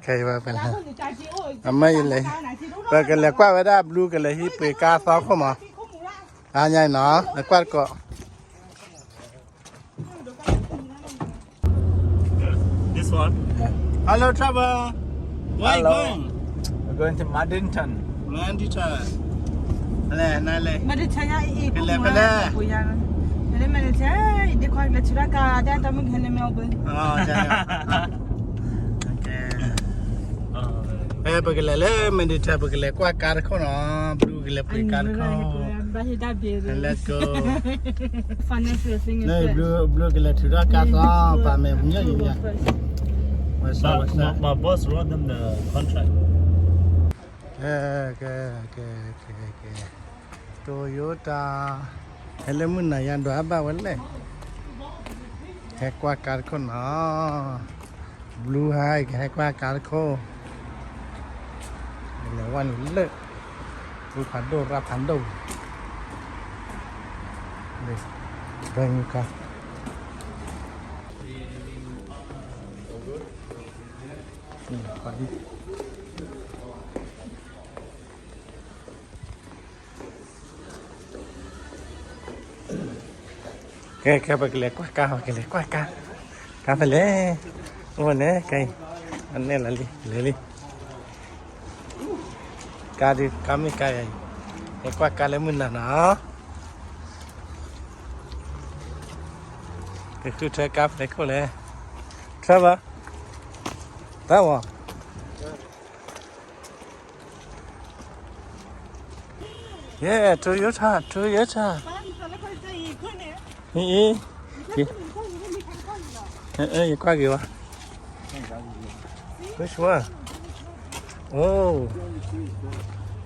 cái ba bên này mấyเลยba cái là qua vậy đó blue cái là hip cái cá sấu không mà nhảy nó là qua cọ This one. hello Trevor where are you going We're going to Maddington. Maddington này này Maddington ya Maddington đi coi là chura cả đã tao mình hình Melbourne bagi lele mendita bagi le kuat kar kau no blue gila pergi kar kau let's go financial thingนี่blue gila tidak kata pamai punya ni ya My boss wrote them the contract. okay Toyota elemen na yang dua apa wale kuat kar kau no blue hai kuat kar kau là quan lệ tôi phản đồ ra phản đầu đây đây như cả còn đi cái bậc lệ quá cao cái lệ quá cao cao phải lệ ôi nè cái anh này là lệ Kadi kami kaya ekwa kale munna na tu try kap le ko le Trevor that one yeah Toyota ekwa giwa which one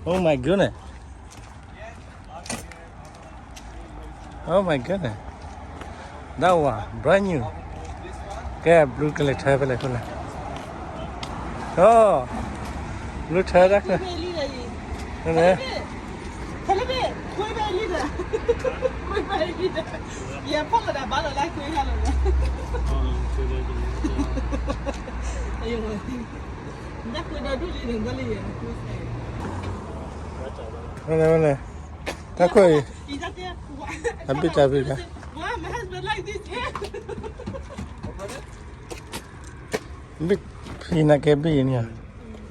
Oh my goodness. Oh my goodness. That one, brand new. Cái blue color thay về lại thôi này. Oh, blue thay đó nè. Đây nè. Mana. Tak kau. Habis. Why my husband like this? Habis pina ke bi ni ah.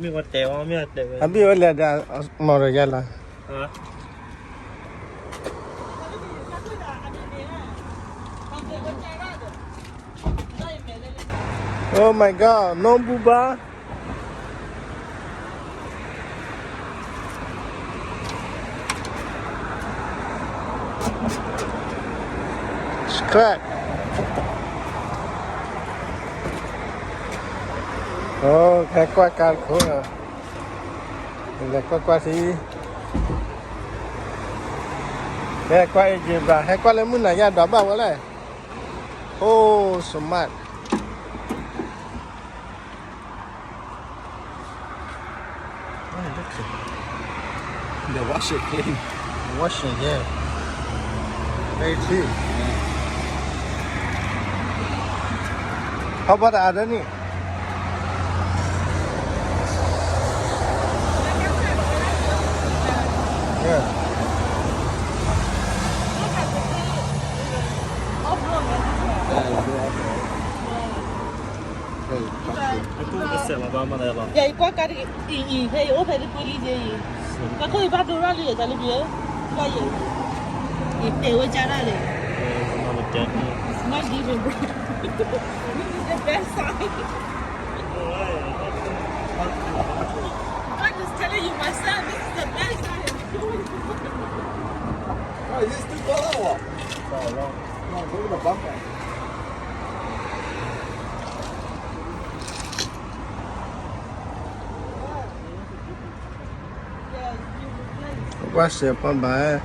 มีว่าแต่ว่าไม่แต่ Habis wala dah mau jalan. Oh my god, no buba. Scrap. Oh, cái qua card khổ rồi. Là qua thì cái qua gì bà hay qua lấy muốn này ra đó bao vậy? Oh, smart. The wash it clean. Washing, yeah. Very true. How about the other ni? Yeah. Aku bisa lah bawa mana lah. Ya, ikut kari ini, hey, open di puli je. Kau ibu ada orang ni, jadi dia, kau ye, itu awak cara le. Sama macam ni. It's not even bro. This is the best side. I'm just telling you myself, this is the best side. Oh, is this too tall or what? No, go to the bumper. Wash it on by.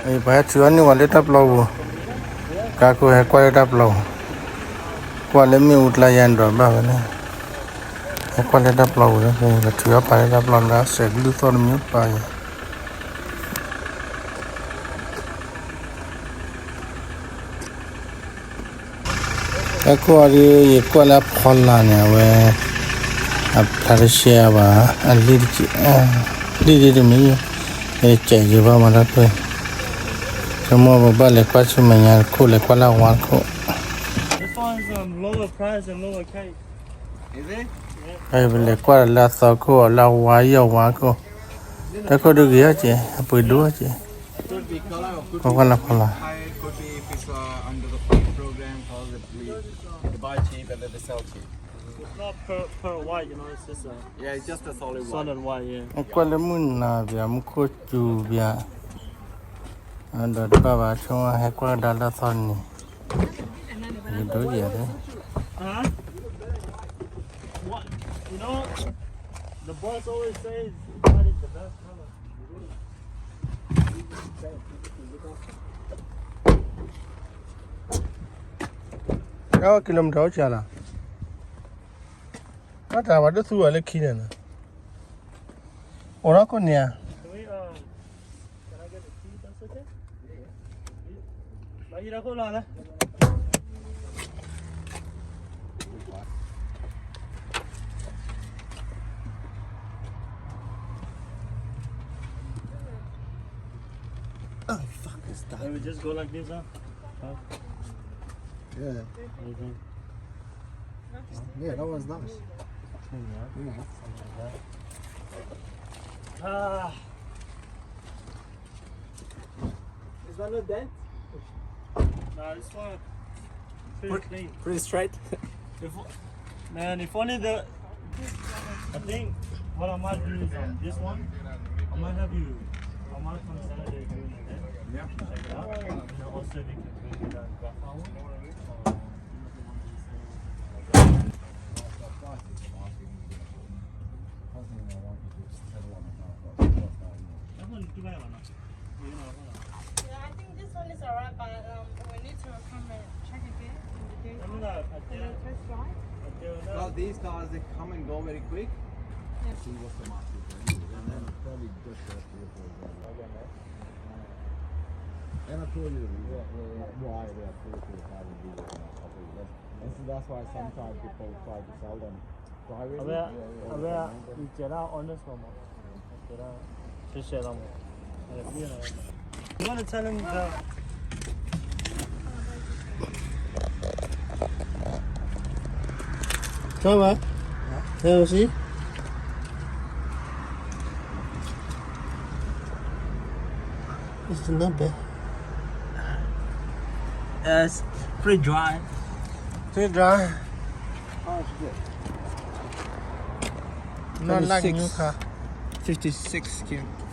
ai ba chuan ni wale tap lo ka ko he kwa tap lo kwa le mi utla yan do ba ne he kwa le tap lo ne ke thua pa le tap lo na se lu ton mi pa ko ari ye ko la phol la ne we ab thar share ba ali di mi e che je ba ma da pe mo ba le kwa chu ma nya ko le kwa la wa ko This one's lower price and lower cake. Is it? ai le kwa la sa ko la wa yo wa ko ta ko do ge che pu do che Could be color or could ko la ko la high, could be if it's under the fund program, possibly they buy cheap and then they sell cheap. It's not per white, you know, it's just a Yeah, it's just a solid one. solid white, yeah. ko le mun na bia mu ko chu bia and ba ba chong ha kwa da la son ni do ye de Huh? What? You know, the boss always says white is the best color. Đó km chả là nó trả vào đất thu ở lấy khi này nè ủa nó con nè Can we, can I get a tea? That's okay? Lagi dah kau lah. Oh, fuck is that? Maybe just go like this, huh? Yeah. Okay. Yeah, that one's nice. Ah. Is that no dent? Nah, this one pretty clean. Pretty straight. If, man, if only the, I think what I might do is this one, I might come Saturday doing it then. Yeah. Check it out. And then also we can bring it down back home. Yeah, I think this one is alright, but we need to come and check again in the day. Test drive. Well, these cars they come and go very quick. Yeah. See what the market is, and then probably just and I told you why they are so having these and so that's why sometimes people try to sell them privately.你觉得 honest 吗？觉得是写的吗？You want to tell him the cho mà theo xí it's not bad it's pretty dry. too dry Oh, it's good. not like 26. new car 56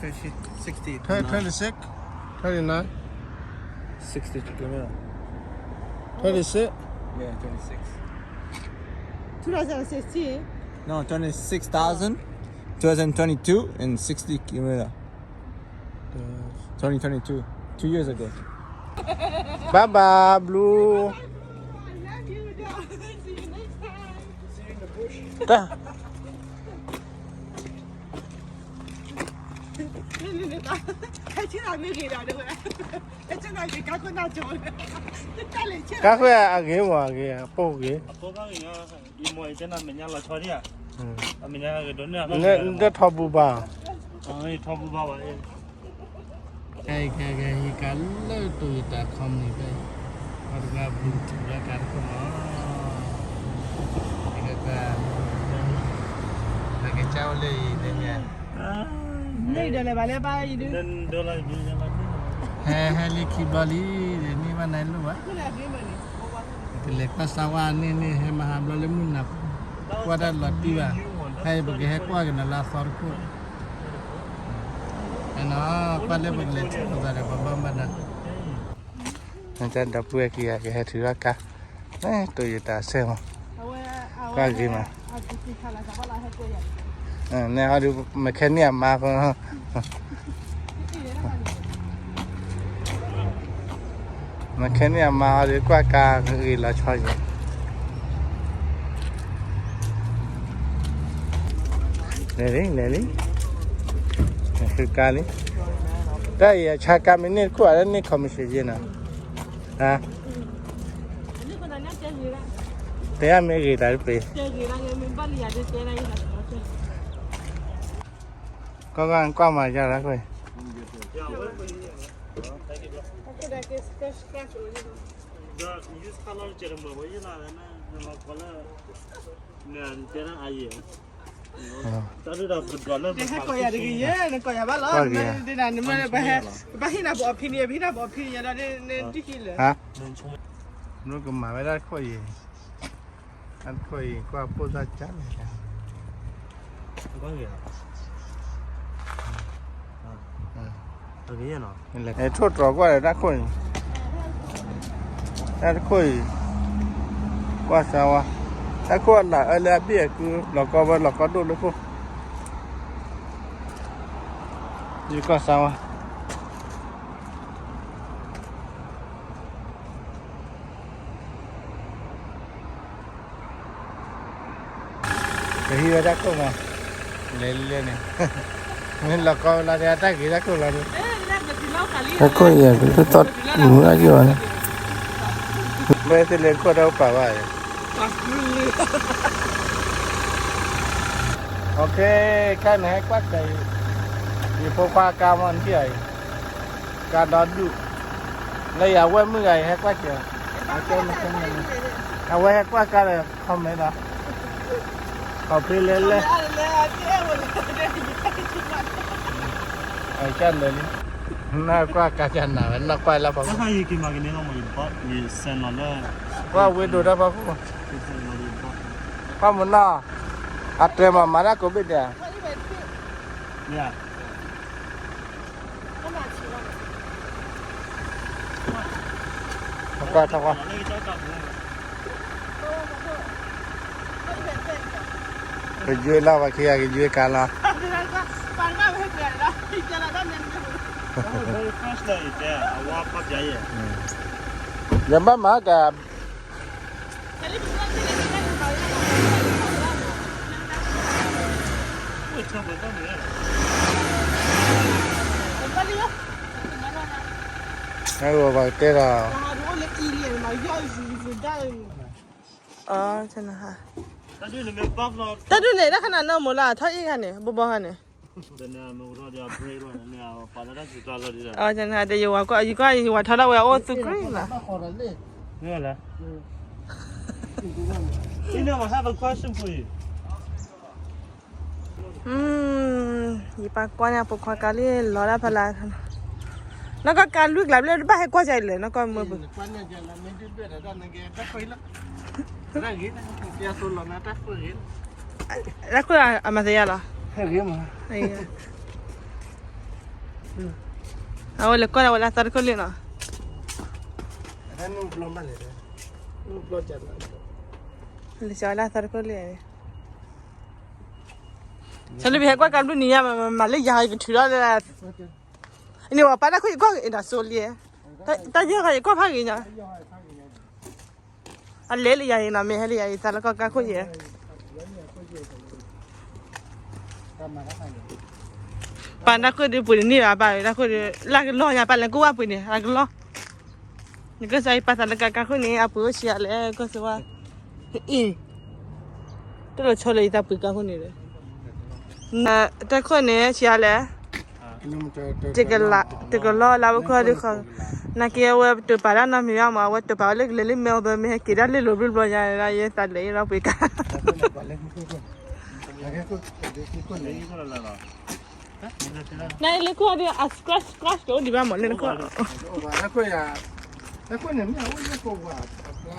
50, 60 26 29 60 kilometer. 26 Yeah, 26. 2016. No, 26,000. 2022 and 60 kilometer. 2022. 2 years ago. bye bye blue I love you, dog. See you next time. See you in the bush. ta các cái ghế mà ghế po ghế 아빠가 그냥 이모 이제는 맨날 처리야. 맨날 그 돈이야. nó thọ bù bà 이 터부 봐봐. cái cá lơ tụi ta không này đây hoặc là bùn thử ra cá của nó cái trao lì đây nha Đây đây là bà lẽ ba gì nữa. 는 돌아 그냥 hai ly khi bali để ni ban này luôn á Cái là cái mà này. cái lệ qua sao anh ni hai mà ham lo lấy mun nạp qua đây lọt đi vào hay bực cái qua cái là sor cô nó qua lấy bực lệ cho ra để bấm bấm nè anh ta đập quê kia cái hai thứ cá này tôi ta xem qua gì mà nè họ được mechanic mà không mà cái này mà đi qua cả người là cho gì này đi cái cá này đây cha cá mình này qua đây này không sẽ gì nào à thế à mấy cái đấy phải có ăn qua mà ra đó coi use color cerem bawa je lah, nama color ni cerem aye. Tadi dah bergalah. Dia kau ya degi ye, nak kau ya bala. Dia nak mana bahih nak buat opini, bahih nak buat opini ada ni dikil. hả nó cũng mà đã coi gì ăn coi qua phố ra chán này Apa ni? Apa ni no? này chốt rõ qua để đã coi qua sao à đã coi là ở lại bia cứ là có đồ nữa cô gì qua sao à cái gì đã coi mà lên này mình là con là để ta cái đã coi là được đã coi gì cái tốt muốn là gì vậy bây giờ lên coi đâu cả vậy ok cái này quát đây đi phố qua cam ăn cái này cá đón đủ đây à quên mấy ngày hay quát chưa ok mà không này à quên hay quát cá này không mấy đó học đi lên ở chân lên nó qua cá chân nào nó quay là bao Apa yang kita makan ni nama import, ni sen mana? qua window đó bao nhiêu Sen mana import? qua muốn nào à trời mà nó có biết à Ya. qua Lagi cakap. cái dưới lao vào kia cái dưới cá la Very fresh lah itu. Awak apa jaya? giờ bắt má cả Macam apa ni? cái đồ vào tê là chân ha. Tadi ni memang lah. Tadi ni dah kena nama lah, thai kan ni, bubuh ni. Dan ni murah dia break lah. Ni pada dah kita lah dia. Chân ha, dia juga juga thai lah, oh tu keren lah. Ni lah. Ini I have a question for you. Ipa quan nhà phục hoa cá li ló ra phala. Nó có cá luộc làm lên ba hay qua chạy lên nó có mưa bự. quan này giờ là mình đi biết ở đâu này cái đất quấy lắm ra gì đó kia tôi làm nó đất quấy Ra có à mà thế là. hay gì mà À le con là tar con lên à. anh nuôi lông bao nhiêu nuôi lông chặt Le cho là tar con lên. Sao lại bị hay qua cá luộc nhiều mà lấy dài bị thua ra. Ini apa nak kau ina solie. Ta dia kau kau pagi nya. Alle le ya ina me hele ya ta la kau kau ye. Pa na kau di pun ni lah pa, na kau di lagi lo ya pa la kau apa ni, lagi lo. Ni kau saya pasal la kau ni apa sia le kau sewa. Terus cakap kita pergi kau ni le. Na ta kau ni sia le.这个老拉不快的好，那个我都把那没有嘛，我都把那个里面的没给他里路不了呀，那也打雷了不干。那你看的啊，scratch 都里边没那个。那个呀，那个呢？没有那个哇，那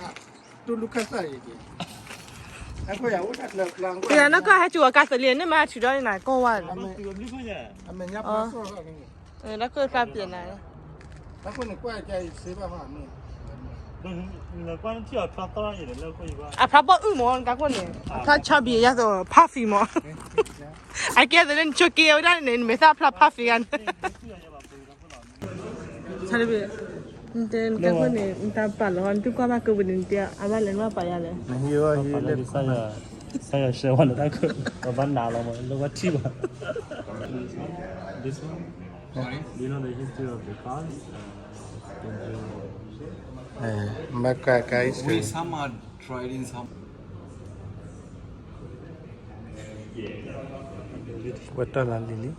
都卢卡萨一个。那个呀，我那两个。对呀，那个还就干死脸，你妈去到哪个玩？俺们家不说了那个。那个干别来。那个你怪在谁办法呢？那关掉他当然也能过一关。啊，他不按摩，干过呢？他差别也是 puffy 嘛。I guess then chucky 我那你没啥 puffy กัน。差别。เจนกันคนนี้ตาปัดร้อนทุกคนมาคือเป็นเดียอาบ้านเล่นว่าไปอะไร เยอะเยอะเลย saya share one of that one dollar look what cheap this one do you know the history of the cars มากาไกส์ We some are tried in some. วัตถุลันลิลี่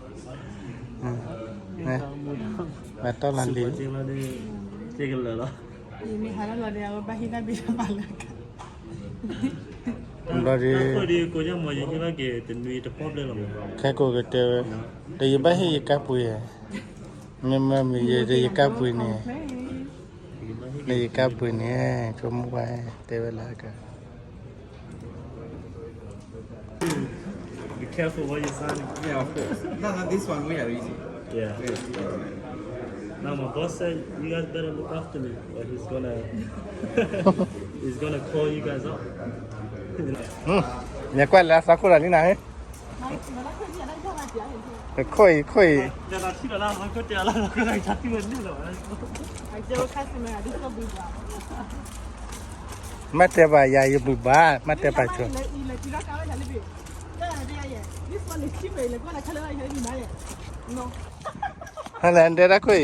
วัตถุลันลิ 这个了了มีใครแล้วเราเดียวไปที่ได้บินมาเลยกัน บริ พอดีกูจะมาอย่างนี้ว่าเกตนุยจะพบเลยหรอ แค่กูก็เจอแต่ยังไม่ให้กับปุยไม่มีเยอะกับปุยเนี่ยเลยกับปุยเนี่ยชมไว้เตเวลากัน Be careful what you signing. Yeah, of course. No, this one we are easy. Yeah. Now my boss said you guys better look after me, or he's gonna call you guys up. เนี่ยกว่าแล้วสักคนละนี่นะค่อย เดี๋ยวเราที่เราเราก็เจอแล้วเราก็เลยชัดที่มันนี่เหรอ ไอ้เจ้าข้าศึกมาดิสก็บินมา มาแต่บ่ายายบุบ้ามาแต่ป่าชัว This one is cheap, like what I tell you, you know it. No. ฮัลโหลเดี๋ยวนะคุย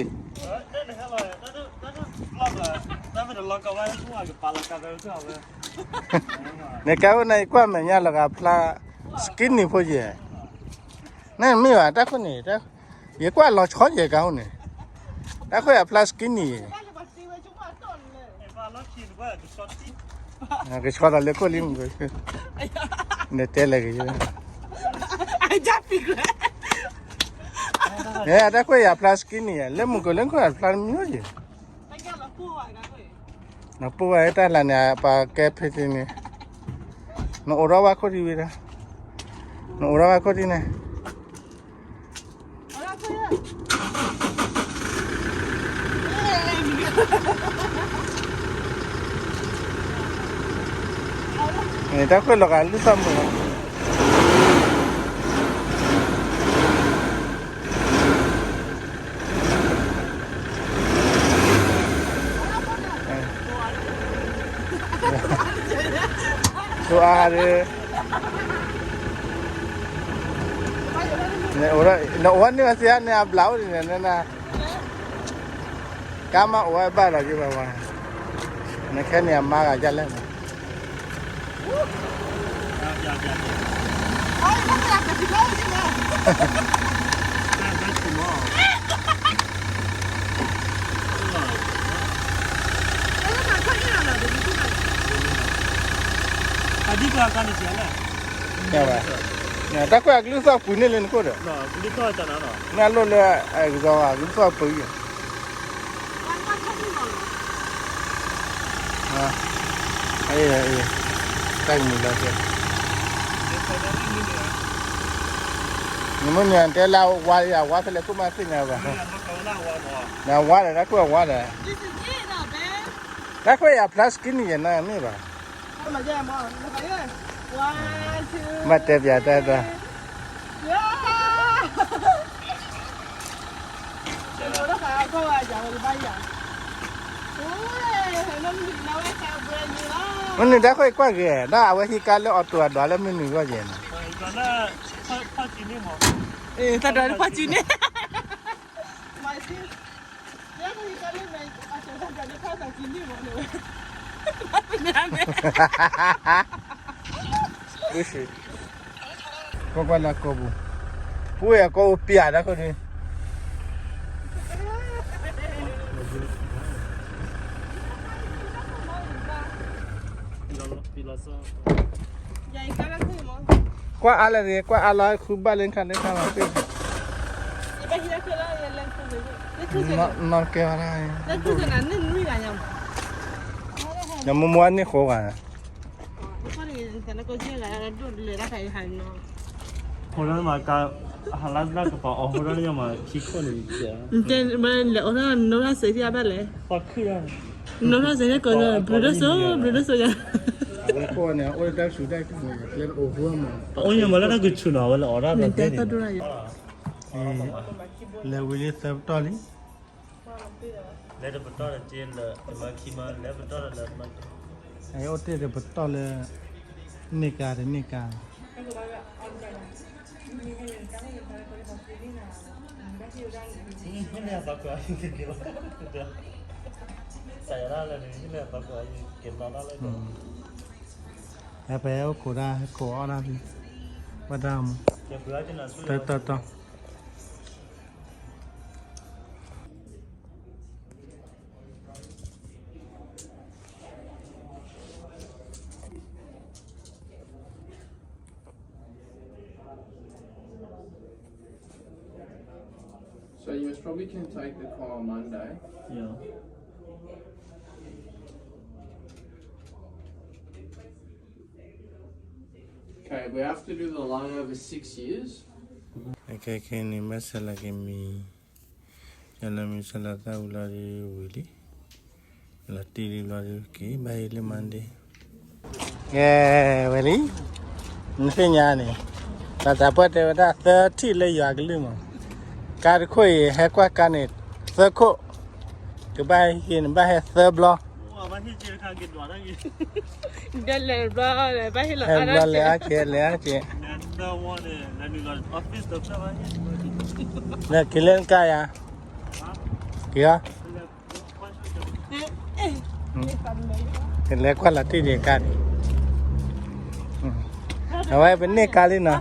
นั่นเป็นล็อกเอาไว้ช่วยกับปลาล็อกเอาไว้ช่วยเอาไว้ เนี่ยก็ในกว่ามันยาลกับพลาสกินนี่พอดีนั่นไม่ว่าแต่คนนี้แต่ยังกว่าเราชอบยังเขาเนี่ยแต่คนพลาสกินนี่ ปลาล็อกคิดว่าจะช็อตที่ ก็ชอบอะไรก็ลิ้มก็เนี่ยเตะเลยก็ I just figured. เนี่ยแต่คนพลาสกินนี่เล่มมุกเล่มคนพลาสมิโย I got a pool, I got it. นะปุ๊บไอ้ตาละเนี่ยปากแก้เพชรนี่นโอราว่าคนดีวิระนโอราว่าคนดีเนี่ย นี่ถ้าคนละกันรู้ซ้ำมั้งตัวอะไรเนี่ยโอ้ยเนี่ยวันนี้มาเสียเนี่ยบลาวเนี่ยนะกามาโอ้ยบ้าแล้วจีบว่าเนี่ยแค่เนี่ยมาก็จะเล่น Adi ko akan ni siapa? Ya ba. Ya ta ko aglu sa pune len ko da. No, beli kau macam mana? Na lo le aglu aglu sa pu ya. Ha. Ai. Tai ni la ke. Ni mo nya te la wa ya wa se le ku ma sin ya ba. Na wa da ko wa da. This is it now, man. Ta ko ya plus kin ni na ni ba. Come on, yeah, mom. Look at it. 1, 2. Ma te ya ta ta. Yeah. Nó phải có ai chọn đi bay à? Ui, nó nấu cái sao brand new đó. มันนี่ได้ค่อยกว่าแกได้เอาไว้ที่การแล้วเอาตัวดอแล้วมันนี่ก็เย็น Karena kau sini mau. Eh, tak ada apa sini. Masih. Dia kan kali main asal tak ada pasal sini mau. Isi. Kau kena kau bu. Puya kau piada dah kau ni. Ya, ikan aku mau. Kau ala ni, kau ala kubah lengkan lengkan apa? Ikan kita kena yang lengkap tu. Itu je. Non ke mana? Itu je kan ni kan yang. Yang memuat ni kau kan? Kau ni kan kau je kan ada tu le dah kai hai no. Orang maka halas nak apa? Orang yang mah kiko ni dia. Jadi mana le orang orang sedia apa le? Pakai. Orang sedia kau brudo so ya. Kau ni, orang dah sudah kan? Lain over mah. Oh yang malah nak cuna, malah orang dah Nanti tak dulu ya. Level ni sebetulnya. Let the potato jail the monkey man, let the potato let man. ไอ้โอเต้เดี๋ยวต่อเลยนิกาเดี๋ยวนิกา Ini apa kau ini kira? Saya rasa ini apa kau ini kira rasa itu. ไอ้ไปเอาโคราโคอาราบิวัดดาม Yang berarti nasi. ต่อ So you most probably can take the call on Monday. Yeah. Okay, we have to do the loan over 6 years. โอเคนี่มาสลากิมีจะลามีสลาตาอุลาดีวิลีลาตีลีอุลาดีกีบายเลมันดีเย้วิลีนี่เป็นยังไงแต่ถ้าพูดถึงว่า30เลยอยากลืมการคุยให้กว่ากันเนี่ยสักคนจะไปเห็นไปให้เซอร์บล็อก Wah, masih jadi kaget orang ini. เดินเลยบ้าเลยไปให้หลัง ให้ อะไร บล็อกเลยอาเจีย Nanda one, nanda one office dokter mana? เนี่ยกินเล่นกันยังกี่อ่ะกินเล่นกว่าละที่เดียวกันเอาไว้เป็นเนกาลินะ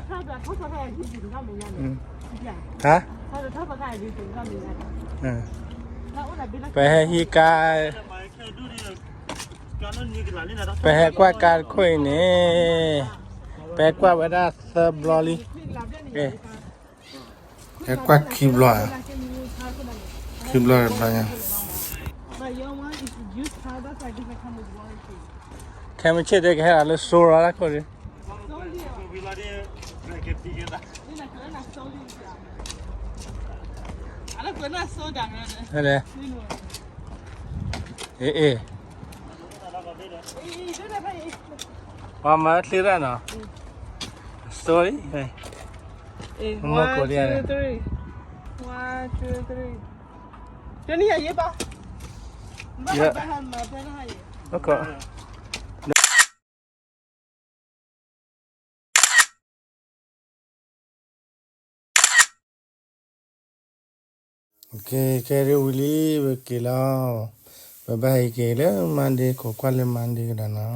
ฮะไปให้ฮีกาไปให้กว่าการคุยนี่ไปกว่าเวลาเซอร์บลอลีเอ๊ะไปกว่าคีบลอยคีบลอยอะไรเนี่ยแค่ไม่เชื่อเด็กแค่อะไรโซ่อะไรก็ได้อะไรเอ๊ะว่ามาที่ร้านเนาะสตอรี่เฮ้ย One, two, three. One, two, three. 这里也一把。โอเคโอเคแค่เรื่องวิลีเวกิลาบายบายเกล้มันดีขอความเล่นมันดีกันนะ